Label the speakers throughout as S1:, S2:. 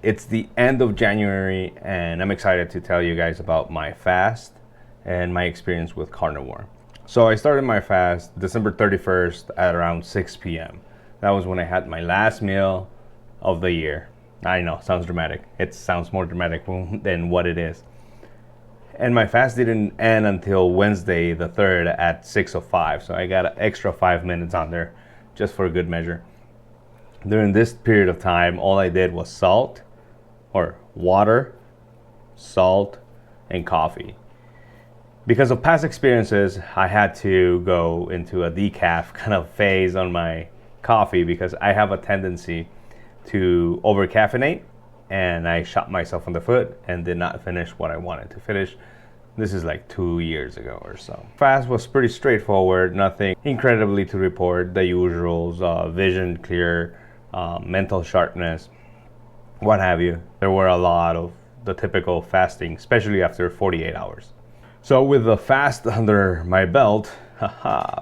S1: It's the end of January, and I'm excited to tell you guys about my fast and my experience with carnivore. So I started my fast December 31st at around 6 p.m. That was when I had my last meal of the year. I know, sounds dramatic. It sounds more dramatic than what it is. And my fast didn't end until Wednesday the 3rd at 6:05. So I got an extra 5 minutes on there just for good measure. During this period of time, all I did was salt, or water, salt, and coffee. Because of past experiences, I had to go into a decaf kind of phase on my coffee because I have a tendency to over caffeinate, and I shot myself in the foot and did not finish what I wanted to finish. This is like 2 years ago or so. Fast was pretty straightforward, nothing incredibly to report. The usuals, vision clear, mental sharpness, what have you. There were a lot of the typical fasting, especially after 48 hours. So with the fast under my belt,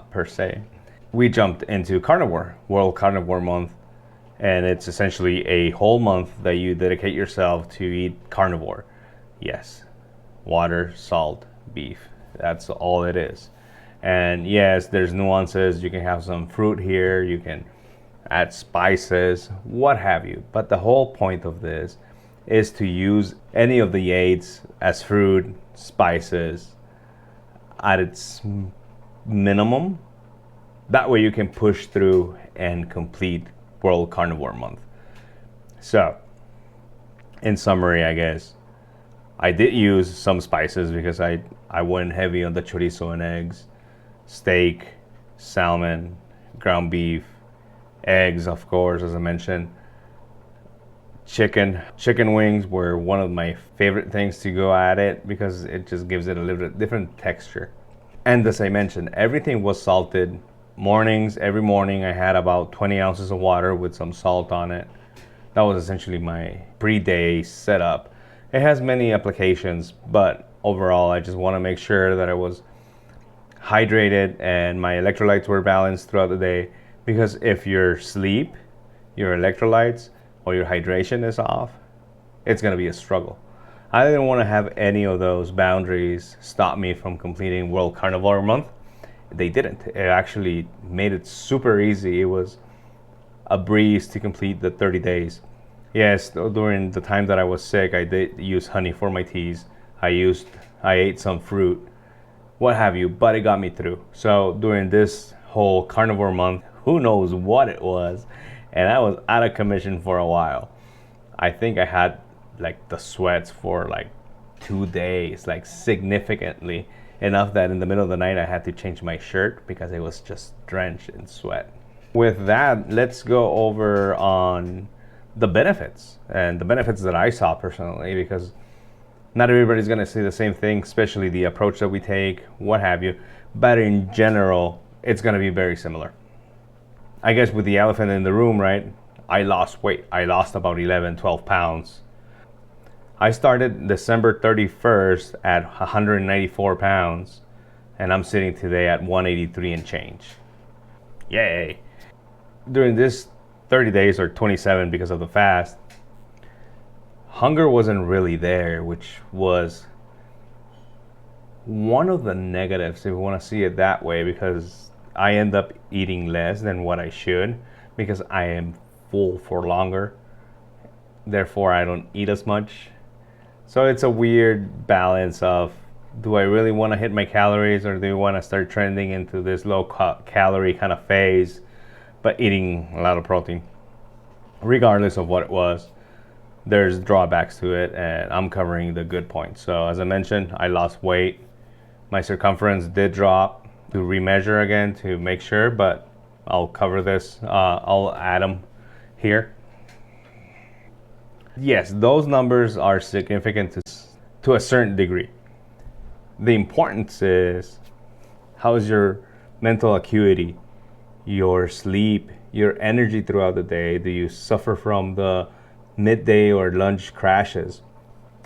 S1: per se, we jumped into carnivore, World Carnivore Month. And it's essentially a whole month that you dedicate yourself to eat carnivore. Yes, water, salt, beef. That's all it is. And yes, there's nuances. You can have some fruit here. You can add spices, what have you. But the whole point of this is to use any of the aids as fruit, spices, at its minimum. That way you can push through and complete World Carnivore Month. So, in summary, I guess, I did use some spices because I went heavy on the chorizo and eggs, steak, salmon, ground beef, eggs, of course, as I mentioned. Chicken wings were one of my favorite things to go at it because it just gives it a little bit different texture. And as I mentioned, everything was salted. Mornings, every morning I had about 20 ounces of water with some salt on it. That was essentially my pre-day setup. It has many applications, but overall I just want to make sure that I was hydrated and my electrolytes were balanced throughout the day, because if your sleep, your electrolytes, or your hydration is off, it's going to be a struggle. I didn't want to have any of those boundaries stop me from completing World Carnivore Month. They didn't. It actually made it super easy. It was a breeze to complete the 30 days. Yes, during the time that I was sick, I did use honey for my teas. I ate some fruit, what have you, but it got me through. So during this whole carnivore month, who knows what it was, and I was out of commission for a while. I think I had like the sweats for like 2 days, like significantly. Enough that in the middle of the night I had to change my shirt because it was just drenched in sweat. With that, let's go over on the benefits, and the benefits that I saw personally, because not everybody's going to see the same thing, especially the approach that we take, what have you. But in general, it's going to be very similar. I guess with the elephant in the room, right? I lost weight. I lost about 11, 12 pounds. I started December 31st at 194 pounds, and I'm sitting today at 183 and change. Yay! During this 30 days, or 27 because of the fast, hunger wasn't really there, which was one of the negatives, if you want to see it that way, because I end up eating less than what I should because I am full for longer. Therefore, I don't eat as much. So it's a weird balance of, do I really want to hit my calories, or do I want to start trending into this low calorie kind of phase, but eating a lot of protein? Regardless of what it was, there's drawbacks to it, and I'm covering the good points. So as I mentioned, I lost weight. My circumference did drop, to remeasure again to make sure, but I'll cover this. I'll add them here. Yes, those numbers are significant to a certain degree. The importance is, how's your mental acuity, your sleep, your energy throughout the day? Do you suffer from the midday or lunch crashes?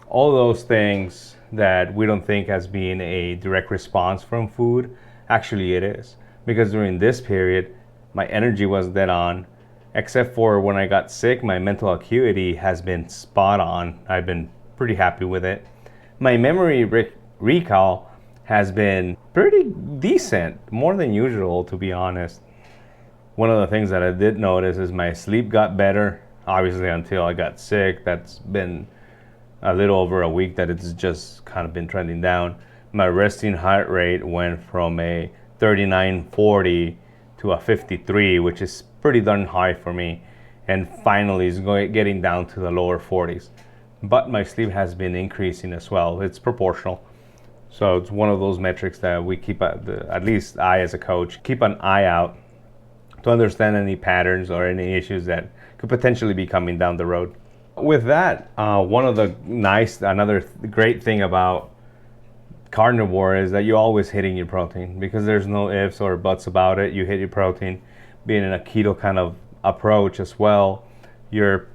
S1: All those things that we don't think as being a direct response from food, actually it is. Because during this period, my energy was dead on, Except for when I got sick, my mental acuity has been spot on. I've been pretty happy with it. My memory recall has been pretty decent, more than usual, to be honest. One of the things that I did notice is my sleep got better, obviously, until I got sick. That's been a little over a week that it's just kind of been trending down. My resting heart rate went from a 39-40 to a 53, which is pretty darn high for me, and finally is getting down to the lower 40s. But my sleep has been increasing as well. It's proportional. So it's one of those metrics that we keep, at least I as a coach, keep an eye out to understand any patterns or any issues that could potentially be coming down the road. With that, another great thing about carnivore is that you're always hitting your protein, because there's no ifs or buts about it. You hit your protein. Being in a keto kind of approach as well, your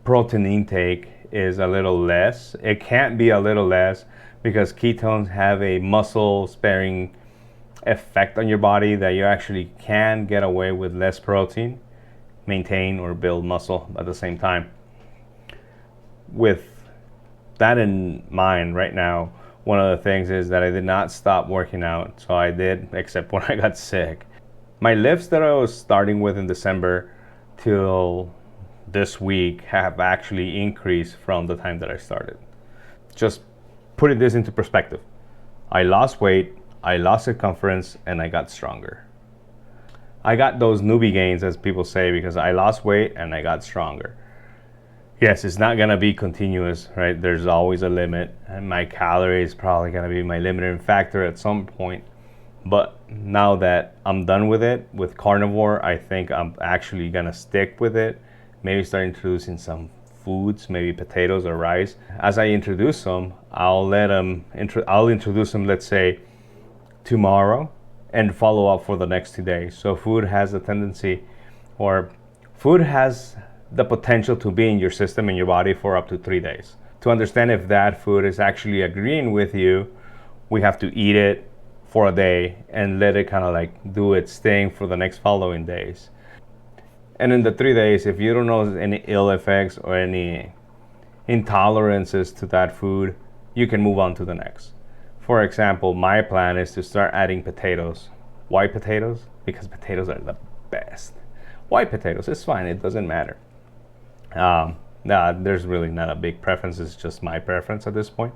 S1: protein intake is a little less. It can't be a little less because ketones have a muscle sparing effect on your body, that you actually can get away with less protein, maintain or build muscle at the same time. With that in mind right now, one of the things is that I did not stop working out. So I did, except when I got sick. My lifts that I was starting with in December till this week have actually increased from the time that I started. Just putting this into perspective. I lost weight, I lost circumference, and I got stronger. I got those newbie gains, as people say, because I lost weight and I got stronger. Yes, it's not gonna be continuous, right? There's always a limit, and my calories probably gonna be my limiting factor at some point. But now that I'm done with it, with carnivore, I think I'm actually gonna stick with it. Maybe start introducing some foods, maybe potatoes or rice. As I introduce them, I'll introduce them, let's say, tomorrow, and follow up for the next 2 days. So food has the potential to be in your system, in your body, for up to 3 days. To understand if that food is actually agreeing with you, we have to eat it for a day and let it kind of like do its thing for the next following days. And in the 3 days, if you don't notice any ill effects or any intolerances to that food, you can move on to the next. For example, my plan is to start adding potatoes. Why potatoes? Because potatoes are the best. White potatoes, it's fine, it doesn't matter. There's really not a big preference, it's just my preference at this point.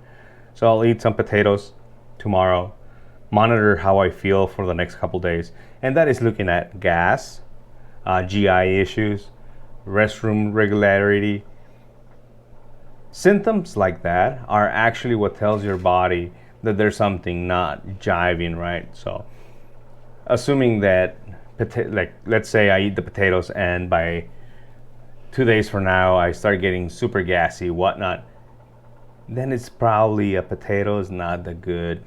S1: So I'll eat some potatoes tomorrow, monitor how I feel for the next couple days, and that is looking at gas, GI issues, restroom regularity. Symptoms like that are actually what tells your body that there's something not jiving right. So assuming that, let's say I eat the potatoes and by 2 days from now I start getting super gassy, whatnot, then it's probably a potato is not the good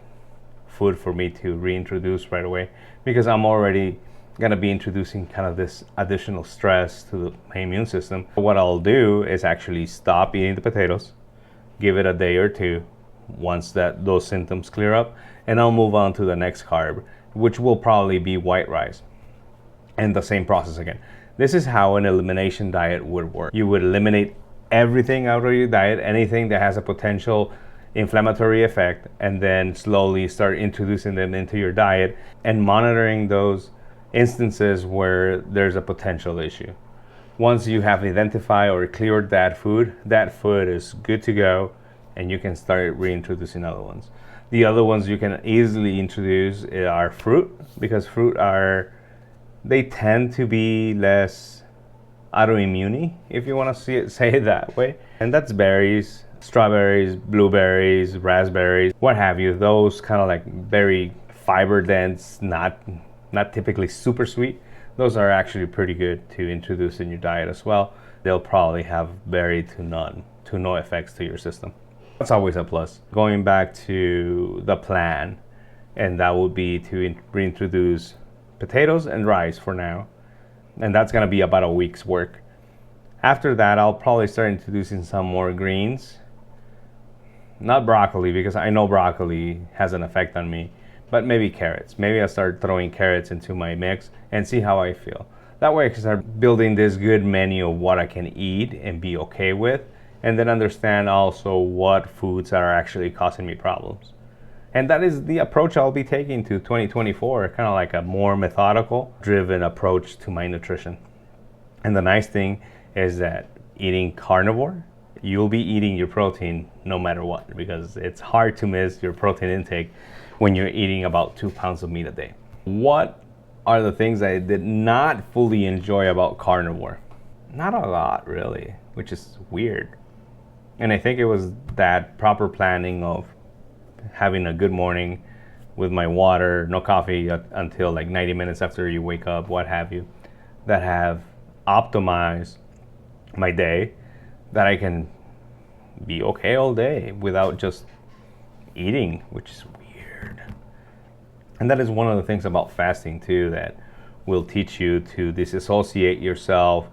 S1: food for me to reintroduce right away, because I'm already gonna be introducing kind of this additional stress to my immune system. What I'll do is actually stop eating the potatoes, give it a day or two once those symptoms clear up, and I'll move on to the next carb, which will probably be white rice. And the same process again. This is how an elimination diet would work. You would eliminate everything out of your diet, anything that has a potential inflammatory effect, and then slowly start introducing them into your diet and monitoring those instances where there's a potential issue. Once you have identified or cleared that food is good to go, and you can start reintroducing other ones. The other ones you can easily introduce are fruit, because they tend to be less autoimmune, if you want to say it that way. And that's berries, strawberries, blueberries, raspberries, what have you. Those kind of like very fiber dense, not typically super sweet. Those are actually pretty good to introduce in your diet as well. They'll probably have very to no effects to your system. That's always a plus. Going back to the plan, and that would be to reintroduce potatoes and rice for now, and that's gonna be about a week's work. After that, I'll probably start introducing some more greens. Not broccoli, because I know broccoli has an effect on me, but maybe carrots. Maybe I'll start throwing carrots into my mix and see how I feel. That way I can start building this good menu of what I can eat and be okay with, and then understand also what foods are actually causing me problems. And that is the approach I'll be taking to 2024, kind of like a more methodical, driven approach to my nutrition. And the nice thing is that eating carnivore, you'll be eating your protein no matter what, because it's hard to miss your protein intake when you're eating about 2 pounds of meat a day. What are the things I did not fully enjoy about carnivore? Not a lot, really, which is weird. And I think it was that proper planning of having a good morning with my water, no coffee until like 90 minutes after you wake up, what have you, that have optimized my day, that I can be okay all day without just eating, which is weird. And that is one of the things about fasting too, that will teach you to disassociate yourself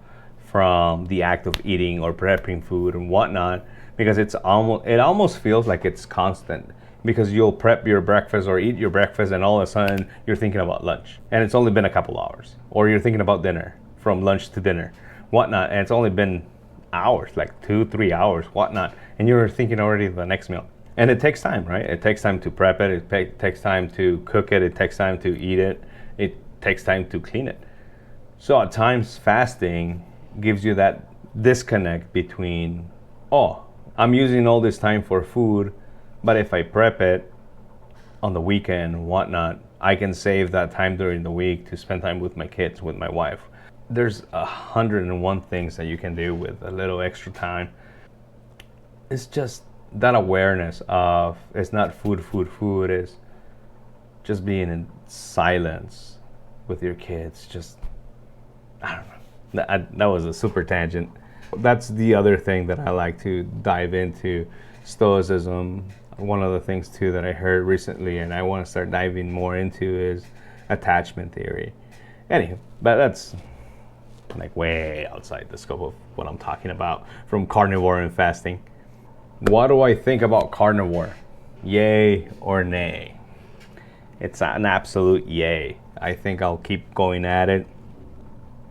S1: from the act of eating or prepping food and whatnot, because it almost feels like it's constant, because you'll prep your breakfast or eat your breakfast and all of a sudden you're thinking about lunch and it's only been a couple hours, or you're thinking about dinner, from lunch to dinner, whatnot, and it's only been hours, like 2-3 hours, whatnot, and you're thinking already of the next meal. And it takes time, right? It takes time to prep it, takes time to cook it takes time to eat it takes time to clean it. So at times fasting gives you that disconnect between, oh, I'm using all this time for food, but if I prep it on the weekend and whatnot, I can save that time during the week to spend time with my kids, with my wife. There's 101 things that you can do with a little extra time. It's just that awareness of it's not food is just being in silence with your kids. Just, I don't know. That was a super tangent. That's the other thing that I like to dive into, Stoicism. One of the things too that I heard recently and I want to start diving more into is attachment theory. Anywho, but that's like way outside the scope of what I'm talking about from carnivore and fasting. What do I think about carnivore? Yay or nay? It's an absolute yay. I think I'll keep going at it.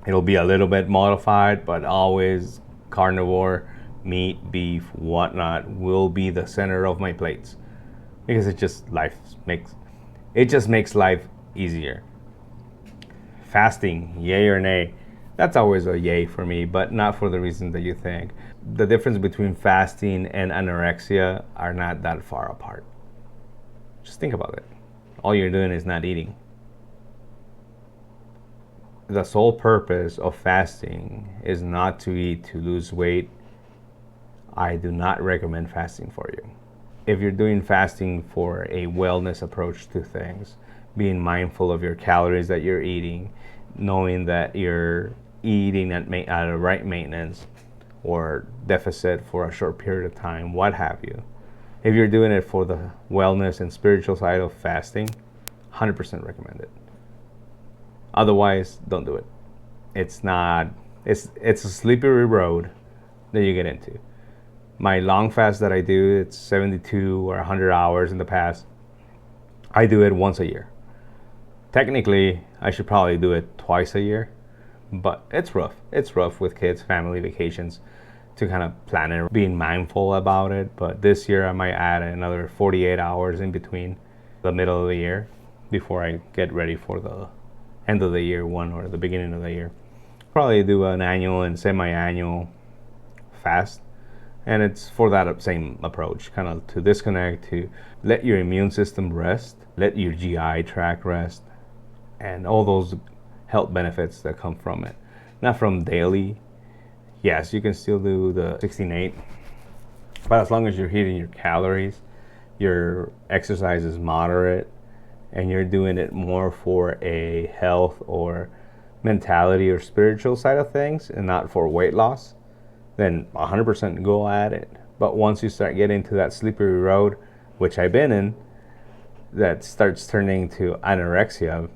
S1: It'll be a little bit modified, but always carnivore, meat, beef, whatnot will be the center of my plates, because it just makes life easier. Fasting, yay or nay? That's always a yay for me, but not for the reason that you think. The difference between fasting and anorexia are not that far apart. Just think about it. All you're doing is not eating. The sole purpose of fasting is not to eat to lose weight. I do not recommend fasting for you. If you're doing fasting for a wellness approach to things, being mindful of your calories that you're eating, knowing that you're eating at a right maintenance or deficit for a short period of time, what have you. If you're doing it for the wellness and spiritual side of fasting, 100% recommend it. Otherwise, don't do it. It's a slippery road that you get into. My long fast that I do, it's 72 or 100 hours in the past. I do it once a year. Technically, I should probably do it twice a year, but it's rough. It's rough with kids, family, vacations, to kind of plan it, being mindful about it. But this year I might add another 48 hours in between the middle of the year before I get ready for the end of the year one or the beginning of the year. Probably do an annual and semi-annual fast. And it's for that same approach, kind of to disconnect, to let your immune system rest, let your GI tract rest, and all those health benefits that come from it. Not from daily. Yes, you can still do the 16-8, but as long as you're hitting your calories, your exercise is moderate, and you're doing it more for a health or mentality or spiritual side of things and not for weight loss, then 100% go at it. But once you start getting to that slippery road, which I've been in, that starts turning to anorexia,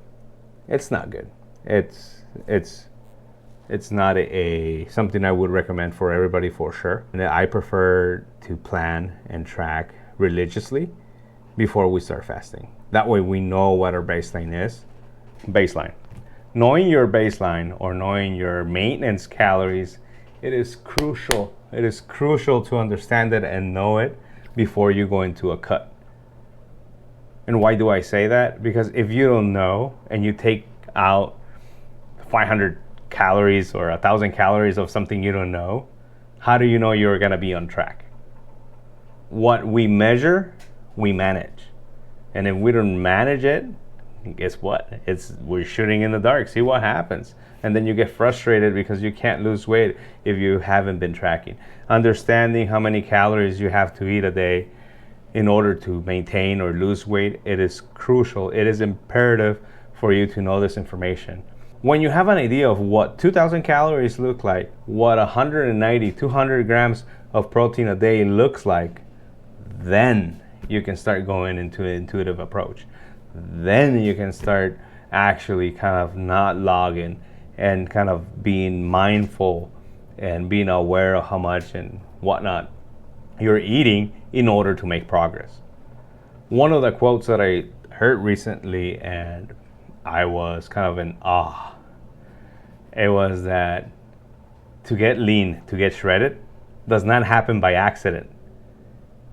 S1: it's not good. It's not something I would recommend for everybody for sure. And I prefer to plan and track religiously before we start fasting. That way we know what our baseline is. Knowing your baseline or knowing your maintenance calories, it is crucial. It is crucial to understand it and know it before you go into a cut. And why do I say that? Because if you don't know and you take out 500 calories or 1,000 calories of something you don't know, how do you know you're gonna be on track? What we measure, we manage. And if we don't manage it, guess what? We're shooting in the dark. See what happens. And then you get frustrated because you can't lose weight if you haven't been tracking. Understanding how many calories you have to eat a day in order to maintain or lose weight, it is crucial. It is imperative for you to know this information. When you have an idea of what 2,000 calories look like, what 190, 200 grams of protein a day looks like, then you can start going into an intuitive approach. Then you can start actually kind of not logging and kind of being mindful and being aware of how much and whatnot you're eating in order to make progress. One of the quotes that I heard recently and I was kind of in awe, it was that to get lean, to get shredded, does not happen by accident.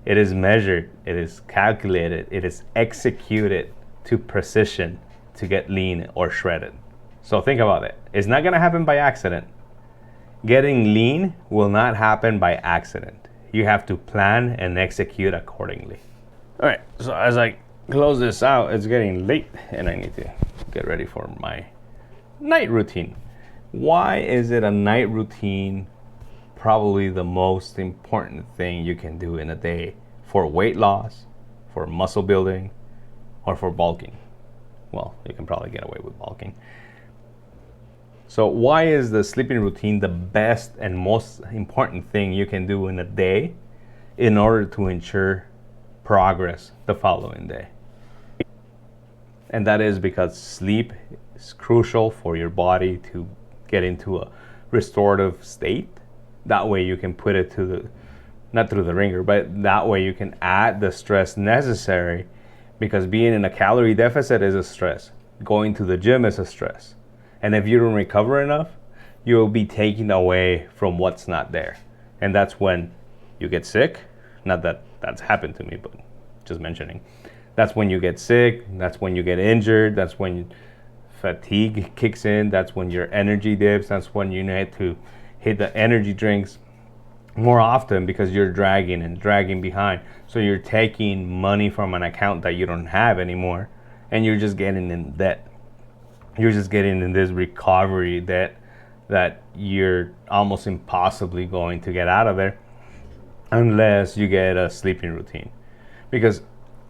S1: It is measured, it is calculated, it is executed to precision to get lean or shredded. So think about it. It's not gonna happen by accident. Getting lean will not happen by accident. You have to plan and execute accordingly. All right, so as I close this out, it's getting late and I need to get ready for my night routine. Why is it a night routine probably the most important thing you can do in a day for weight loss, for muscle building, or for bulking? Well, you can probably get away with bulking. So why is the sleeping routine the best and most important thing you can do in a day in order to ensure progress the following day? And that is because sleep is crucial for your body to get into a restorative state. That way you can put it to the, not through the ringer, but that way you can add the stress necessary, because being in a calorie deficit is a stress. Going to the gym is a stress. And if you don't recover enough, you'll be taken away from what's not there. And that's when you get sick. Not that that's happened to me, but just mentioning. That's when you get sick. That's when you get injured. That's when fatigue kicks in. That's when your energy dips. That's when you need to hit the energy drinks more often because you're dragging behind. So you're taking money from an account that you don't have anymore, and you're just getting in debt. You're just getting in this recovery debt that you're almost impossibly going to get out of there unless you get a sleeping routine. Because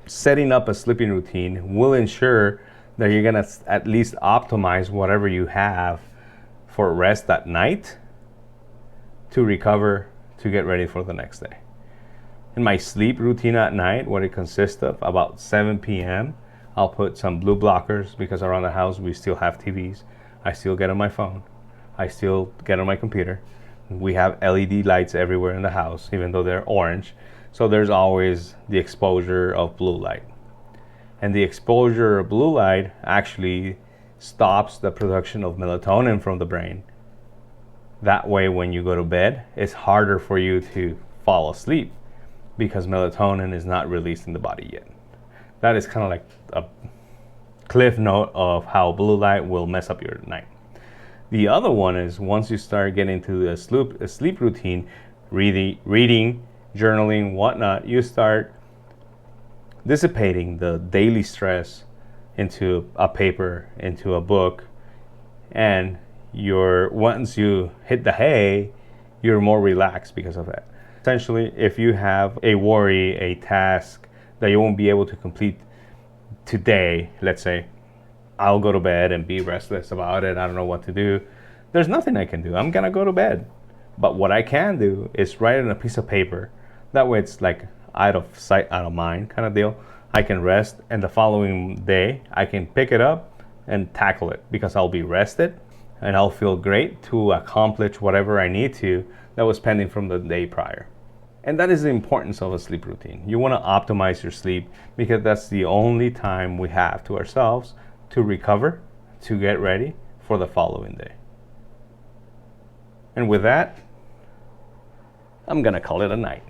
S1: setting up a sleeping routine will ensure that you're gonna at least optimize whatever you have for rest at night to recover, to get ready for the next day. In my sleep routine at night, what it consists of, about 7 p.m., I'll put some blue blockers, because around the house we still have TVs. I still get on my phone. I still get on my computer. We have LED lights everywhere in the house, even though they're orange. So there's always the exposure of blue light. And the exposure of blue light actually stops the production of melatonin from the brain. That way, when you go to bed, it's harder for you to fall asleep because melatonin is not released in the body yet. That is kind of like a cliff note of how blue light will mess up your night. The other one is once you start getting to a sleep routine, reading, journaling, whatnot, you start dissipating the daily stress into a paper, into a book, and once you hit the hay, you're more relaxed because of that. Essentially, if you have a worry, a task that you won't be able to complete today, let's say, I'll go to bed and be restless about it, I don't know what to do. There's nothing I can do. I'm gonna go to bed. But what I can do is write it on a piece of paper. That way it's like out of sight, out of mind kind of deal. I can rest, and the following day I can pick it up and tackle it because I'll be rested and I'll feel great to accomplish whatever I need to that was pending from the day prior. And that is the importance of a sleep routine. You want to optimize your sleep because that's the only time we have to ourselves to recover, to get ready for the following day. And with that, I'm gonna call it a night.